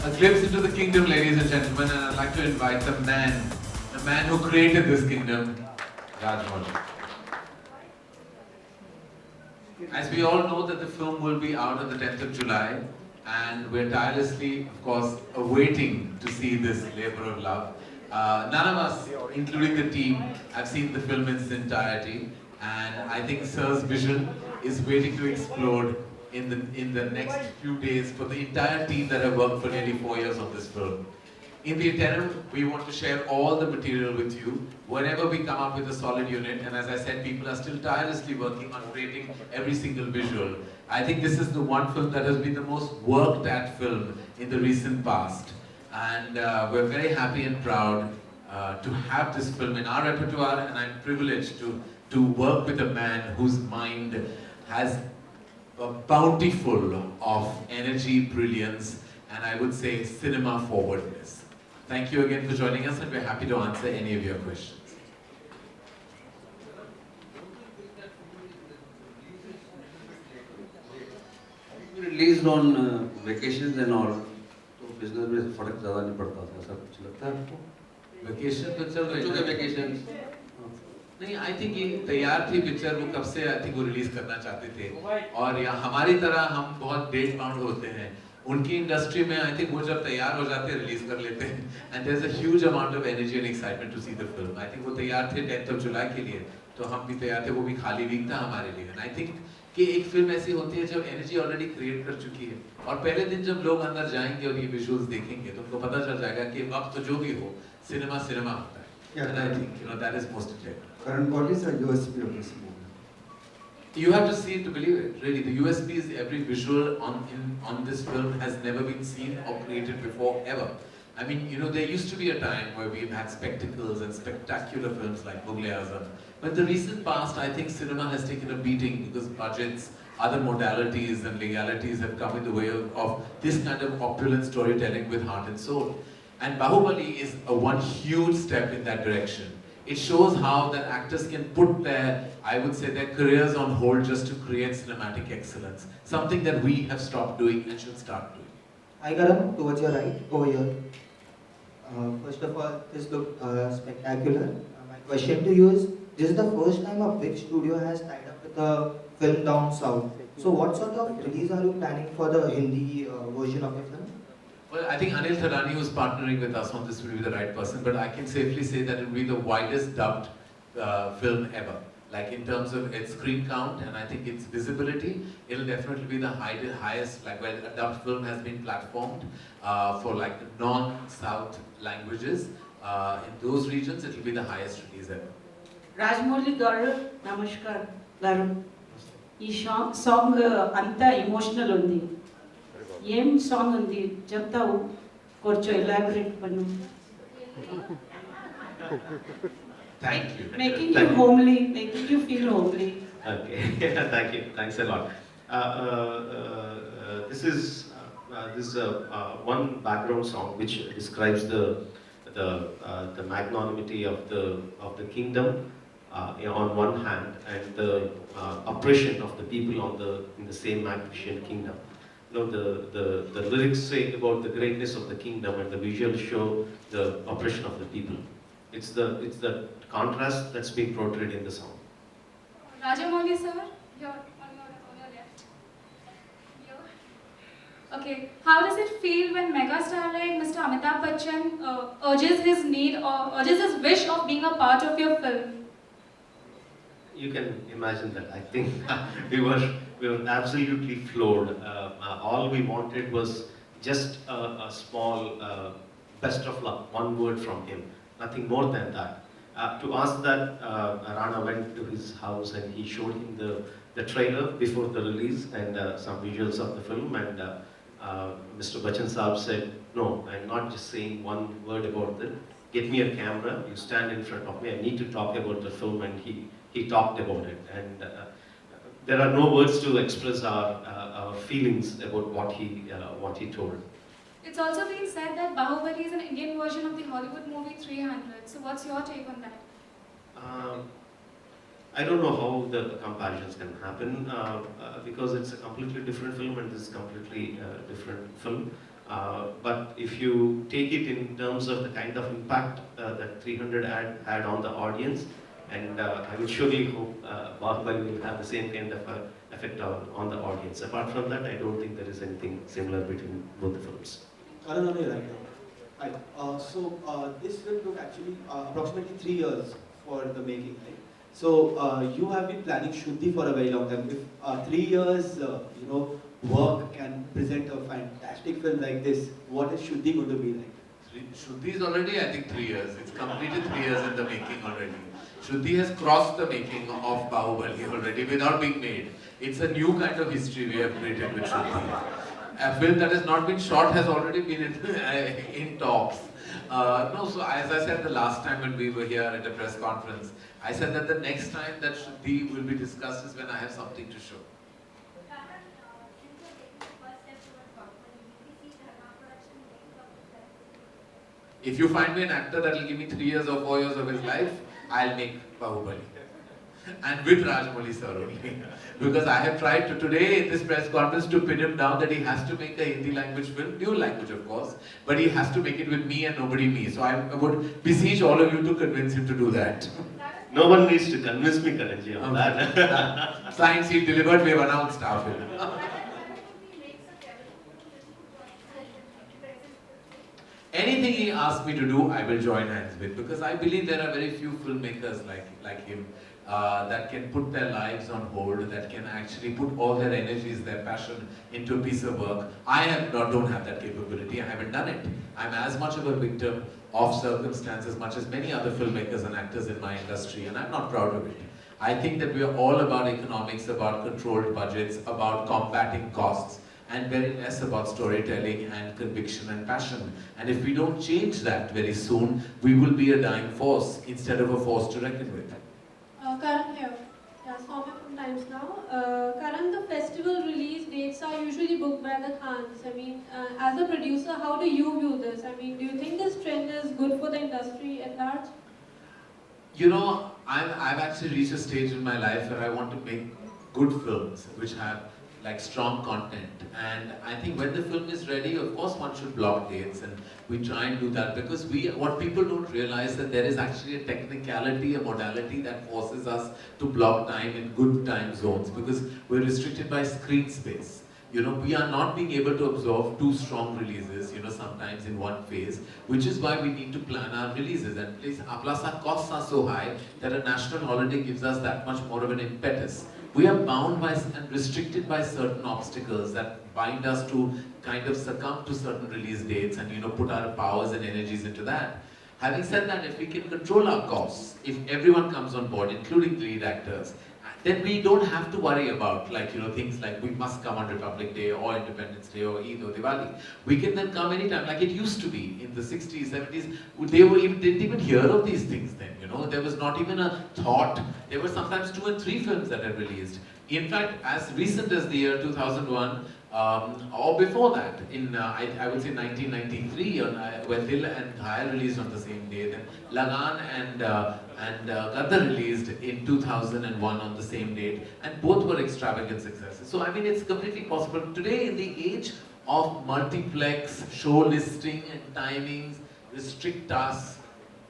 A glimpse into the kingdom, ladies and gentlemen, and I'd like to invite the man who created this kingdom, Rajamouli. As we all know that the film will be out on the 10th of July, and we're tirelessly, of course, awaiting to see this labor of love. None of us, including the team, have seen the film in its entirety, and I think Sir's vision is waiting to explode in the next few days for the entire team that have worked for nearly 4 years on this film. In the interim, we want to share all the material with you whenever we come up with a solid unit. And as I said, people are still tirelessly working on creating every single visual. I think this is the one film that has been the most worked at film in the recent past. And we're very happy and proud to have this film in our repertoire, and I'm privileged to work with a man whose mind has bountiful of energy, brilliance, and I would say cinema forwardness. Thank you again for joining us, and we're happy to answer any of your questions. Released on vacations and all, तो business में फर्क ज़्यादा नहीं पड़ता था, ऐसा कुछ लगता है आपको? Vacation तो चल रही है। Vacations. नहीं, I think ये तैयार थी पिक्चर, वो कब से I think वो रिलीज करना चाहते थे, और या हमारी तरह हम बहुत डेट बाउंड होते हैं। उनकी इंडस्ट्री में I think वो जब तैयार हो जाते हैं रिलीज कर लेते हैं, and there's a huge amount of energy and excitement to see the film. I think वो तैयार थे 10th of July के लिए, तो हम भी तैयार थे, वो भी खाली वीक था हमारे लिए। And I think कि एक फिल्म ऐसी होती है जब एनर्जी ऑलरेडी क्रिएट कर चुकी है, और पहले दिन जब लोग अंदर जाएंगे और ये विजुअल्स देखेंगे तो उनको पता चल जाएगा कि अब तो जो भी हो सिनेमा सिनेमा होता है। And I think that is most important. Karan, what is the USP of this movie? You have to see it to believe it. Really, the USP is every visual on this film has never been seen or created before ever. I mean, there used to be a time where we've had spectacles and spectacular films like Mughal-e-Azam. But in the recent past, I think cinema has taken a beating because budgets, other modalities and legalities have come in the way of this kind of opulent storytelling with heart and soul. And Baahubali is one huge step in that direction. It shows how that actors can put I would say, their careers on hold just to create cinematic excellence. Something that we have stopped doing and should start doing. Hi Karan, towards your right, over here. First of all, this looked spectacular. My question to you is, this is the first time a big studio has tied up with a film down south. So what sort of release are you planning for the Hindi version of the film? Well, I think Anil Thadani, who's partnering with us on this, will be the right person, but I can safely say that it will be the widest dubbed film ever. Like in terms of its screen count and I think its visibility, it'll definitely be the highest, like where a dubbed film has been platformed for like the non-South languages. In those regions, it'll be the highest release ever. Rajamouli garu, namaskar garu. Ee song anta emotional undi. Em song undi, చెప్తావు కొంచెం elaborate పన్ను. Thank you. Making you homely, making you feel homely. Okay, thank you. Thanks a lot. This is one background song which describes the magnanimity of the kingdom on one hand, and the oppression of the people in the same magnificent kingdom. The lyrics say about the greatness of the kingdom, and the visuals show the oppression of the people. It's the contrast that's being portrayed in the song. Rajamouli sir, here on your left. Here. Okay, how does it feel when megastar like Mr. Amitabh Bachchan urges his wish of being a part of your film? You can imagine that. I think we were absolutely floored. All we wanted was just a small best of luck, one word from him, nothing more than that. To ask that, Rana went to his house and he showed him the trailer before the release and some visuals of the film, and Mr. Bachchan Saab said, no, I'm not just saying one word about it. Get me a camera, you stand in front of me, I need to talk about the film, and he talked about it. And there are no words to express our feelings about what he told. It's also been said that Baahubali is an Indian version of the Hollywood movie 300. So what's your take on that? I don't know how the comparisons can happen because it's a completely different film and this is a completely different film. But if you take it in terms of the kind of impact that 300 had on the audience, and I would surely hope Baahubali will have the same kind of effect on the audience. Apart from that, I don't think there is anything similar between both the films. Karan, on your right now. Hi. This film took actually approximately 3 years for the making, right? So you have been planning Shuddhi for a very long time. If 3 years, work can present a fantastic film like this, what is Shuddhi going to be like? Shuddhi is already, I think, 3 years. It's completed 3 years in the making already. Shuddhi has crossed the making of Baahubali already without being made. It's a new kind of history we have created with Shuddhi. A film that has not been shot has already been in talks. So as I said the last time when we were here at a press conference, I said that the next time that Shuddhi will be discussed is when I have something to show. If you find me an actor that will give me 3 years or 4 years of his life, I'll make Baahubali. And with Rajamouli sir only. Because I have tried to today in this press conference to pin him down that he has to make a Hindi language film, new language of course, but he has to make it with me and nobody me. So I would beseech all of you to convince him to do that. No one needs to convince me, Karan ji, on that. Science he delivered, we have announced our film. Anything he asks me to do, I will join hands with, because I believe there are very few filmmakers like him that can put their lives on hold, that can actually put all their energies, their passion into a piece of work. Don't have that capability, I haven't done it. I'm as much of a victim of circumstance as much as many other filmmakers and actors in my industry, and I'm not proud of it. I think that we are all about economics, about controlled budgets, about combating costs, and very less about storytelling and conviction and passion. And if we don't change that very soon, we will be a dying force instead of a force to reckon with. Karan here. Yeah, Soumya from Times Now. Karan, the festival release dates are usually booked by the Khans. I mean, as a producer, how do you view this? I mean, do you think this trend is good for the industry at large? You know, I've actually reached a stage in my life where I want to make good films which have like strong content, and I think when the film is ready, of course one should block dates, and we try and do that because what people don't realize that there is actually a technicality, a modality that forces us to block time in good time zones because we're restricted by screen space. You know, we are not being able to absorb 2 strong releases, sometimes in one phase, which is why we need to plan our releases. And plus our costs are so high that a national holiday gives us that much more of an impetus. We are bound by and restricted by certain obstacles that bind us to kind of succumb to certain release dates and put our powers and energies into that. Having said that, if we can control our costs, if everyone comes on board, including the lead actors, then we don't have to worry about things like we must come on Republic Day or Independence Day or Eid or Diwali. We can then come anytime like it used to be in the 60s, 70s. Didn't even hear of these things then, There was not even a thought. There were sometimes 2 and 3 films that are released. In fact, as recent as the year 2001, or before that, in I would say 1993, when Dil and Ghayal released on the same day, then Lagan and Gadar released in 2001 on the same date, and both were extravagant successes. So I mean, it's completely possible. Today, in the age of multiplex, show listing and timings, restrict us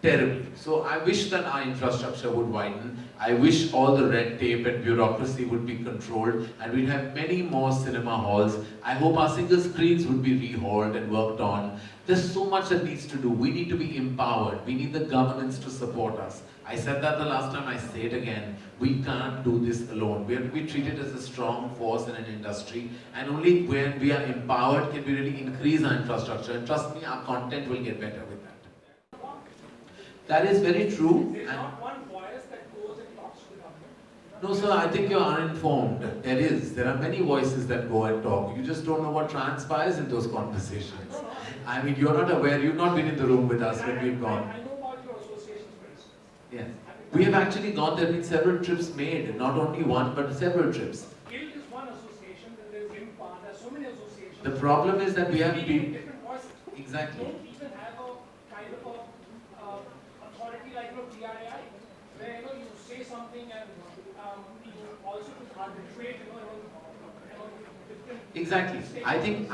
terribly. So I wish that our infrastructure would widen. I wish all the red tape and bureaucracy would be controlled and we'd have many more cinema halls. I hope our single screens would be rehauled and worked on. There's so much that needs to do. We need to be empowered. We need the governments to support us. I said that the last time, I say it again. We can't do this alone. We have to be treated as a strong force in an industry, and only when we are empowered can we really increase our infrastructure. And trust me, our content will get better with that. That is very true. There's not one voice that goes and talks to the government. No, sir, I think you're uninformed. There is. There are many voices that go and talk. You just don't know what transpires in those conversations. I mean, you're not aware. You've not been in the room with us when we've gone. I know about your associations, for instance. Yes. We have actually gone. There have been several trips made. Not only one, but several trips. Guild is one association, then there's IMPA, there's so many associations. The problem is that we have been different voices. Exactly. Don't even have a kind of a authority like PII, where you say something and you also arbitrate different Exactly. I think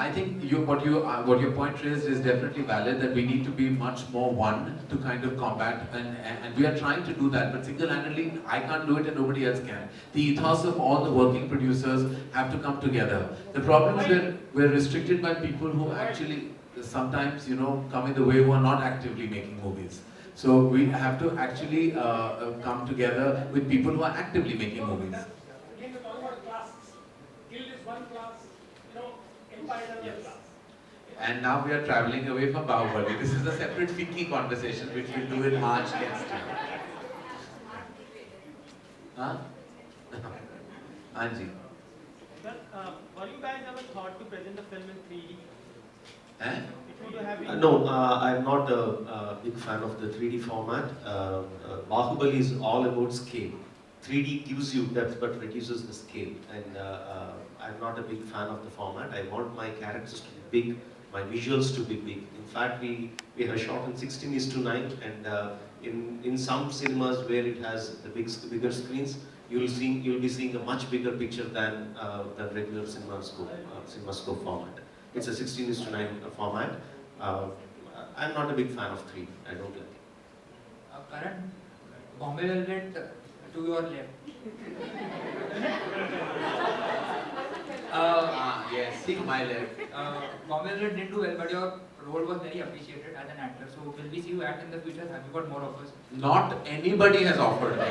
what your point raised is definitely valid, that we need to be much more one to kind of combat, and we are trying to do that. But single-handedly, I can't do it and nobody else can. The ethos of all the working producers have to come together. The problem is we're restricted by people who actually sometimes come in the way, who are not actively making movies. So we have to actually come together with people who are actively making movies. Again, we're talking about classes. Guild is one class, Empire is another class. And now we are traveling away from Baahubali. This is a separate FICCI conversation which we'll do in March next year. Huh? Anji. Well, were you guys ever thought to present the film in 3D? Eh? No, I'm not a big fan of the 3D format. Baahubali is all about scale. 3D gives you depth but reduces the scale, and I'm not a big fan of the format. I want my characters to be big, my visuals to be big. In fact, we have shot in 16:9, and in some cinemas where it has the bigger screens, you'll be seeing a much bigger picture than the regular CinemaScope format. It's a 16:9 format. I'm not a big fan of 3. I don't like it. Karan, Bombay Velvet to your left. Yes, to my left. Bombay Velvet didn't do well, but your role was very appreciated as an actor. So will we see you act in the future? Have you got more offers? Not anybody has offered me.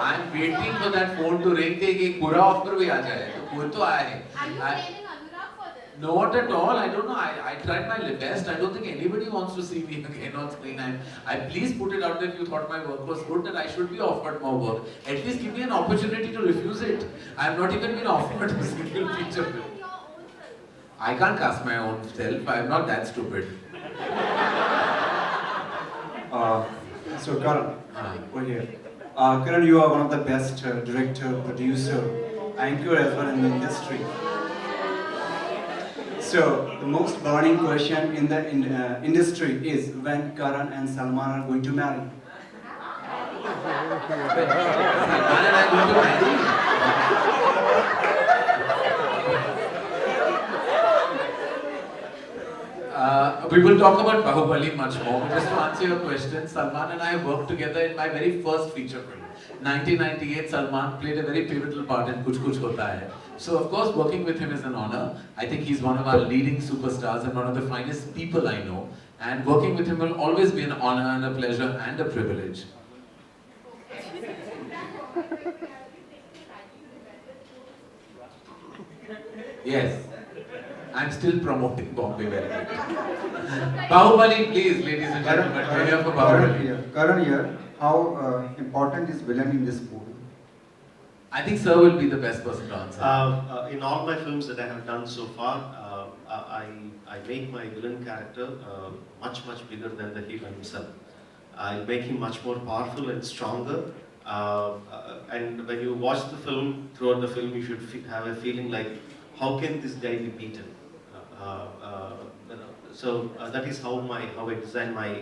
I'm waiting for that phone to ring कि एक पूरा offer भी आ जाए. तो कोई तो आए. Are you blaming Anurag for this? Not at all. I don't know. I tried my best. I don't think anybody wants to see me again on screen. I please put it out there if you thought my work was good, that I should be offered more work. At least give me an opportunity to refuse it. I have not even been offered a single feature film. I can't cast my own self. I am not that stupid. So Karan, over here. Karan, you are one of the best director, producer, anchor as well in the industry. So the most burning question in the industry is when Karan and Salman are going to marry. Salman and I are going to marry? We will talk about Baahubali much more, but just to answer your question, Salman and I worked together in my very first feature film. 1998, Salman played a very pivotal part in Kuch Kuch Hota Hai. So of course, working with him is an honor. I think he's one of our leading superstars and one of the finest people I know. And working with him will always be an honor and a pleasure and a privilege. Yes. I'm still promoting Bombay Velvet. Baahubali, please, ladies and gentlemen. We're here for Baahubali. Karan here, how important is villain in this movie? I think Sir will be the best person to answer. In all my films that I have done so far, I make my villain character much bigger than the hero himself. I make him much more powerful and stronger. And when you watch the film, throughout the film, you should have a feeling like, how can this guy be beaten? So that is how I design my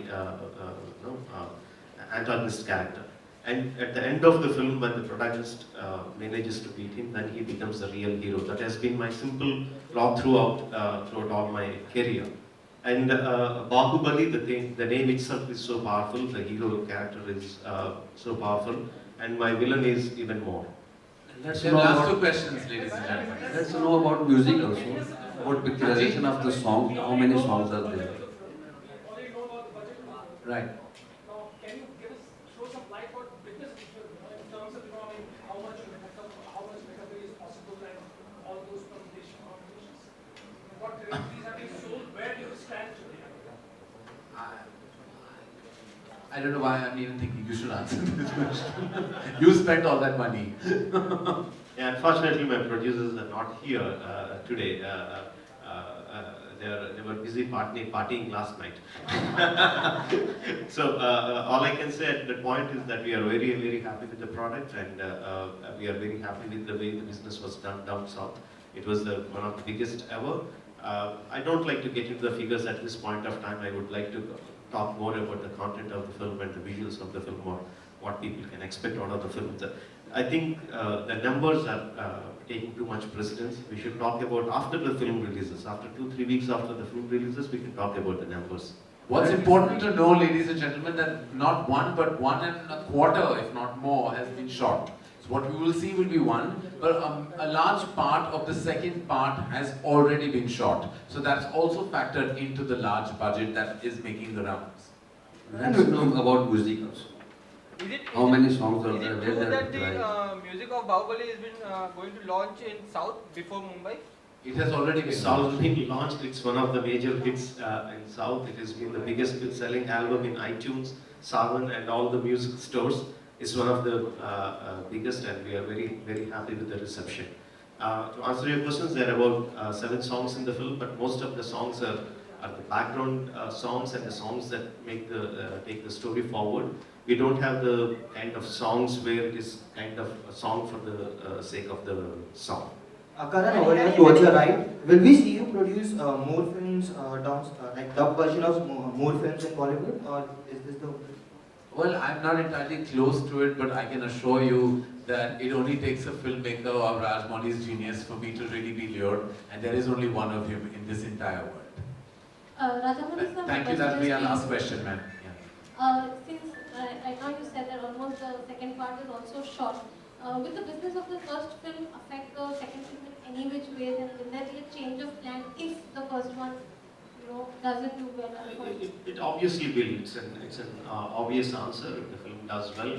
antagonist character. And at the end of the film, when the protagonist manages to beat him, then he becomes the real hero. That has been my simple plot throughout all my career. And Baahubali, the name itself is so powerful. The hero character is so powerful, and my villain is even more. Let's have last two questions, ladies and gentlemen. Let's know about music also. About picturization of the song. How many songs are there? Right. Now, can you throw some light on business in terms of how much recovery is possible and all those conversations? What directories have been sold? Where do you stand today? I don't know why I'm even thinking you should answer this question. You spent all that money. Yeah, unfortunately, my producers are not here today. They were busy partying last night. So all I can say at that point is that we are very happy with the product, and we are very happy with the way the business was done down south. It was one of the biggest ever. I don't like to get into the figures at this point of time. I would like to talk more about the content of the film and the visuals of the film, or what people can expect out of the film. I think the numbers are taking too much precedence. We should talk about after the film releases. After 2-3 weeks after the film releases, we can talk about the numbers. What's important to know, ladies and gentlemen, that not one but 1.25, if not more, has been shot. So what we will see will be one, but a large part of the second part has already been shot. So that's also factored into the large budget that is making the rounds. Let's know about music also. How many songs are there? Is it true that the music of Baahubali has been going to launch in South before Mumbai? It has already been It's already been launched. It's one of the major hits in South. It has been the biggest selling album in iTunes, Savan and all the music stores. It's one of the biggest, and we are very, very happy with the reception. To answer your questions, there are about 7 songs in the film, but most of the songs are the background songs and the songs that make take the story forward. We don't have the kind of songs where it is kind of a song for the sake of the song. Karan, over here towards your right, will we see you produce more films, like dub version of more films in Bollywood, or is this the... Well, I'm not entirely close to it, but I can assure you that it only takes a filmmaker of Rajamouli's genius for me to really be lured, and there is only one of him in this entire world. Rajamouli sir, Thank you, that will be our last question, ma'am. Since right now you said that almost the second part is also short, will the business of the first film affect the second film in any which way? And will there be a change of plan if the first one, doesn't do well? It obviously will. It's an obvious answer. If the film does well,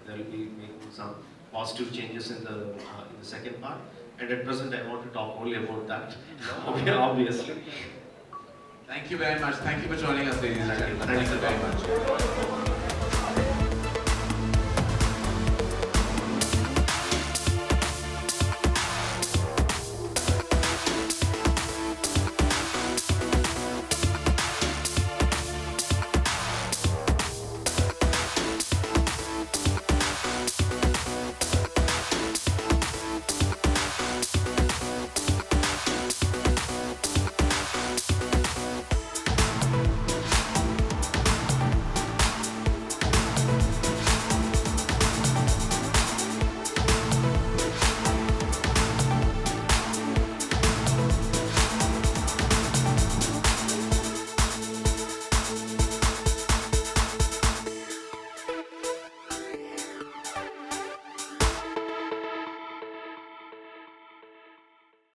there will be making some positive changes in the second part. And at present, I want to talk only about that. Obviously. Thank you very much. Thank you for joining us, ladies and gentlemen. Thank you very much.